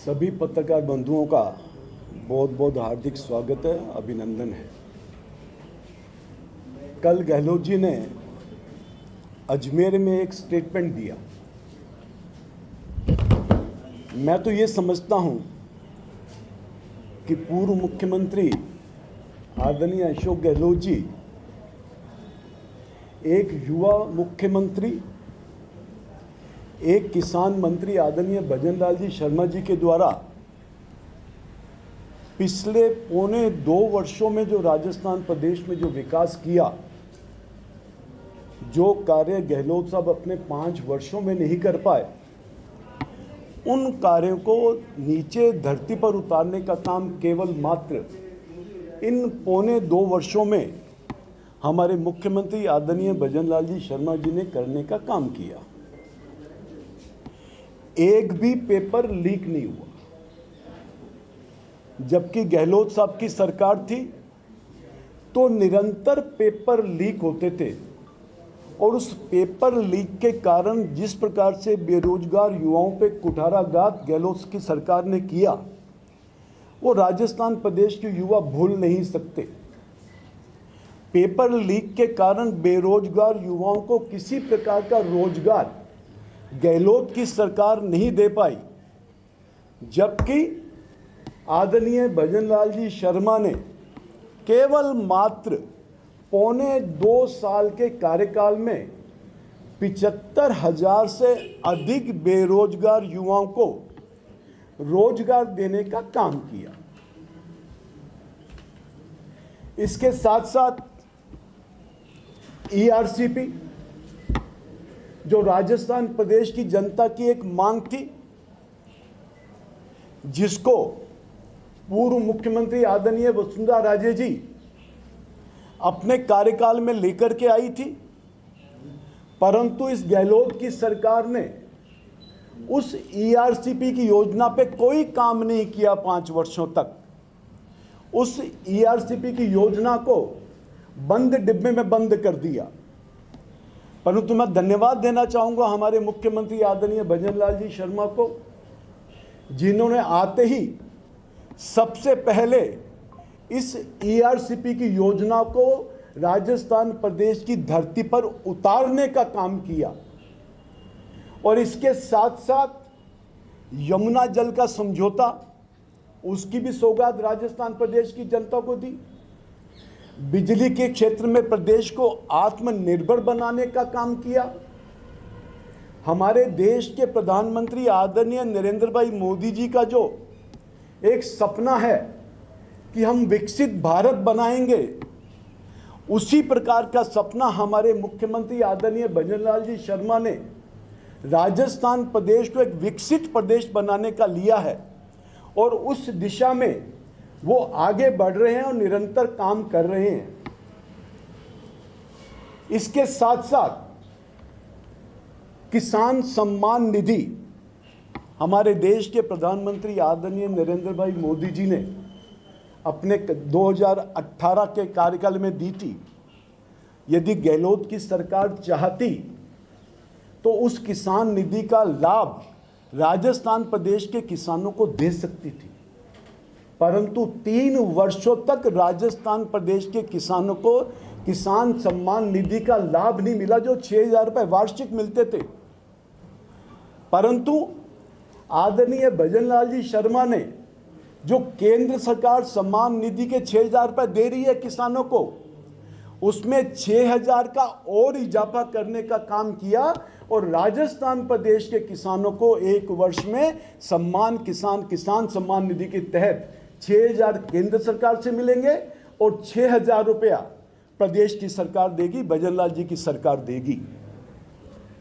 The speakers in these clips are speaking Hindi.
सभी पत्रकार बंधुओं का बहुत बहुत हार्दिक स्वागत है, अभिनंदन है। कल गहलोत जी ने अजमेर में एक स्टेटमेंट दिया। मैं तो ये समझता हूं कि पूर्व मुख्यमंत्री आदरणीय अशोक गहलोत जी एक युवा मुख्यमंत्री, एक किसान मंत्री आदरणीय भजनलाल जी शर्मा जी के द्वारा पिछले पौने 2 वर्षों में जो राजस्थान प्रदेश में जो विकास किया, जो कार्य गहलोत साहब अपने 5 वर्षों में नहीं कर पाए, उन कार्यों को नीचे धरती पर उतारने का काम केवल मात्र इन पौने 2 वर्षों में हमारे मुख्यमंत्री आदरणीय भजनलाल जी शर्मा जी ने करने का काम किया। एक भी पेपर लीक नहीं हुआ। जबकि गहलोत साहब की सरकार थी तो निरंतर पेपर लीक होते थे और उस पेपर लीक के कारण जिस प्रकार से बेरोजगार युवाओं पे कुठाराघात गहलोत की सरकार ने किया, वो राजस्थान प्रदेश के युवा भूल नहीं सकते। पेपर लीक के कारण बेरोजगार युवाओं को किसी प्रकार का रोजगार गहलोत की सरकार नहीं दे पाई, जबकि आदरणीय भजनलाल जी शर्मा ने केवल मात्र पौने 2 साल के कार्यकाल में 75,000 से अधिक बेरोजगार युवाओं को रोजगार देने का काम किया। इसके साथ साथ ईआरसीपी, जो राजस्थान प्रदेश की जनता की एक मांग थी, जिसको पूर्व मुख्यमंत्री आदरणीय वसुंधरा राजे जी अपने कार्यकाल में लेकर के आई थी, परंतु इस गहलोत की सरकार ने उस ईआरसीपी की योजना पे कोई काम नहीं किया। 5 वर्षों तक उस ईआरसीपी की योजना को बंद डिब्बे में बंद कर दिया। परंतु मैं धन्यवाद देना चाहूंगा हमारे मुख्यमंत्री आदरणीय भजनलाल जी शर्मा को, जिन्होंने आते ही सबसे पहले इस ईआरसीपी की योजना को राजस्थान प्रदेश की धरती पर उतारने का काम किया और इसके साथ साथ यमुना जल का समझौता, उसकी भी सौगात राजस्थान प्रदेश की जनता को दी। बिजली के क्षेत्र में प्रदेश को आत्मनिर्भर बनाने का काम किया। हमारे देश के प्रधानमंत्री आदरणीय नरेंद्र भाई मोदी जी का जो एक सपना है कि हम विकसित भारत बनाएंगे, उसी प्रकार का सपना हमारे मुख्यमंत्री आदरणीय भजनलाल जी शर्मा ने राजस्थान प्रदेश को एक विकसित प्रदेश बनाने का लिया है और उस दिशा में वो आगे बढ़ रहे हैं और निरंतर काम कर रहे हैं। इसके साथ साथ किसान सम्मान निधि हमारे देश के प्रधानमंत्री आदरणीय नरेंद्र भाई मोदी जी ने अपने 2018 के कार्यकाल में दी थी। यदि गहलोत की सरकार चाहती तो उस किसान निधि का लाभ राजस्थान प्रदेश के किसानों को दे सकती थी, परंतु 3 वर्षों तक राजस्थान प्रदेश के किसानों को किसान सम्मान निधि का लाभ नहीं मिला, जो 6,000 रुपये वार्षिक मिलते थे। परंतु आदरणीय भजनलाल जी शर्मा ने जो केंद्र सरकार सम्मान निधि के 6,000 रुपये दे रही है किसानों को, उसमें 6,000 का और इजाफा करने का काम किया और राजस्थान प्रदेश के किसानों को 1 वर्ष में किसान सम्मान निधि के तहत 6,000 केंद्र सरकार से मिलेंगे और 6,000 रुपया प्रदेश की सरकार देगी, भजनलाल जी की सरकार देगी।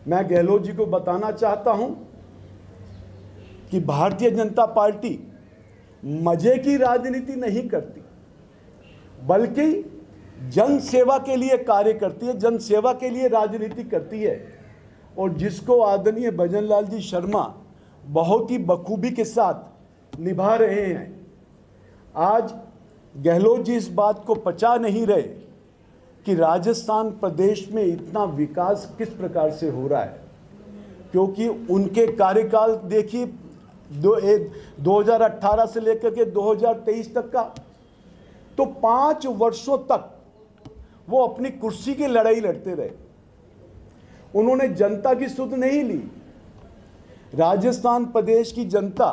मैं गहलोत जी को बताना चाहता हूं कि भारतीय जनता पार्टी मजे की राजनीति नहीं करती, बल्कि जन सेवा के लिए कार्य करती है, जन सेवा के लिए राजनीति करती है और जिसको आदरणीय भजनलाल जी शर्मा बहुत ही बखूबी के साथ निभा रहे हैं। आज गहलोत जी इस बात को पचा नहीं रहे कि राजस्थान प्रदेश में इतना विकास किस प्रकार से हो रहा है, क्योंकि उनके कार्यकाल देखिए 2018 से लेकर के 2023 तक का, तो 5 वर्षों तक वो अपनी कुर्सी की लड़ाई लड़ते रहे। उन्होंने जनता की सुध नहीं ली। राजस्थान प्रदेश की जनता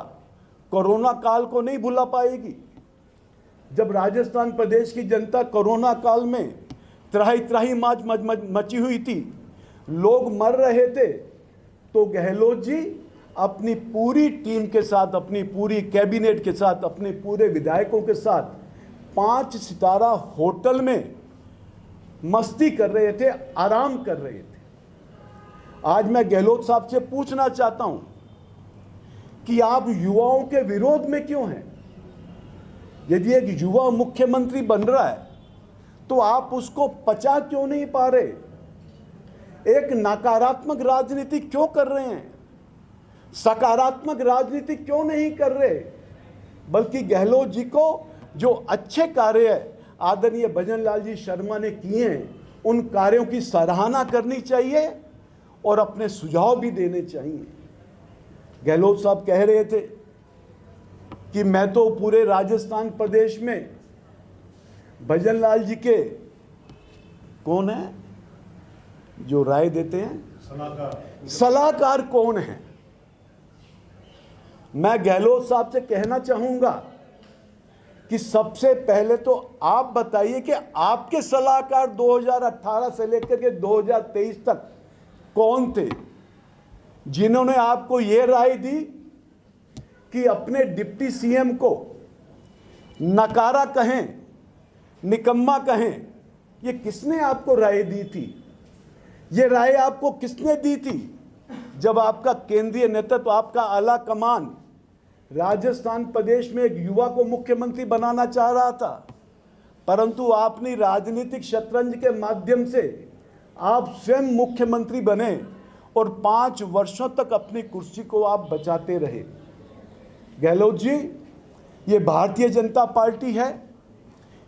कोरोना काल को नहीं भुला पाएगी। जब राजस्थान प्रदेश की जनता कोरोना काल में त्राही त्राही मची हुई थी, लोग मर रहे थे, तो गहलोत जी अपनी पूरी टीम के साथ, अपनी पूरी कैबिनेट के साथ, अपने पूरे विधायकों के साथ 5 सितारा होटल में मस्ती कर रहे थे, आराम कर रहे थे। आज मैं गहलोत साहब से पूछना चाहता हूं कि आप युवाओं के विरोध में क्यों हैं? यदि एक युवा मुख्यमंत्री बन रहा है तो आप उसको पचा क्यों नहीं पा रहे? एक नकारात्मक राजनीति क्यों कर रहे हैं? सकारात्मक राजनीति क्यों नहीं कर रहे? बल्कि गहलोत जी को जो अच्छे कार्य आदरणीय भजन लाल जी शर्मा ने किए हैं, उन कार्यों की सराहना करनी चाहिए और अपने सुझाव भी देने चाहिए। गहलोत साहब कह रहे थे कि मैं तो पूरे राजस्थान प्रदेश में भजन लाल जी के कौन है जो राय देते हैं, सलाहकार कौन है? मैं गहलोत साहब से कहना चाहूंगा कि सबसे पहले तो आप बताइए कि आपके सलाहकार 2018 से लेकर के 2023 तक कौन थे, जिन्होंने आपको यह राय दी कि अपने डिप्टी सीएम को नकारा कहें, निकम्मा कहें? ये किसने आपको राय दी थी? ये राय आपको किसने दी थी जब आपका केंद्रीय नेतृत्व, आपका आला कमान राजस्थान प्रदेश में एक युवा को मुख्यमंत्री बनाना चाह रहा था, परंतु आपने राजनीतिक शतरंज के माध्यम से आप स्वयं मुख्यमंत्री बने और 5 वर्षों तक अपनी कुर्सी को आप बचाते रहे। गहलोत जी, ये भारतीय जनता पार्टी है,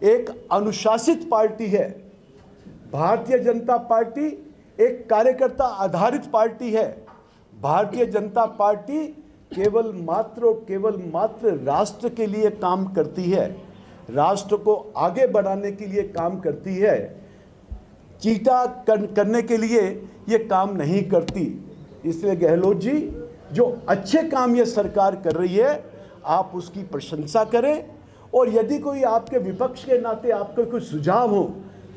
एक अनुशासित पार्टी है। भारतीय जनता पार्टी एक कार्यकर्ता आधारित पार्टी है। भारतीय जनता पार्टी केवल मात्र राष्ट्र के लिए काम करती है, राष्ट्र को आगे बढ़ाने के लिए काम करती है, चीटा करने के लिए ये काम नहीं करती। इसलिए गहलोत जी, जो अच्छे काम ये सरकार कर रही है, आप उसकी प्रशंसा करें, और यदि कोई आपके विपक्ष के नाते आपके कोई सुझाव हो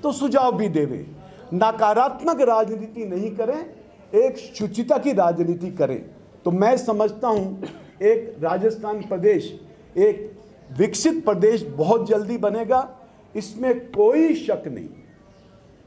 तो सुझाव भी देवे। नकारात्मक राजनीति नहीं करें, एक शुचिता की राजनीति करें। तो मैं समझता हूं एक राजस्थान प्रदेश एक विकसित प्रदेश बहुत जल्दी बनेगा, इसमें कोई शक नहीं।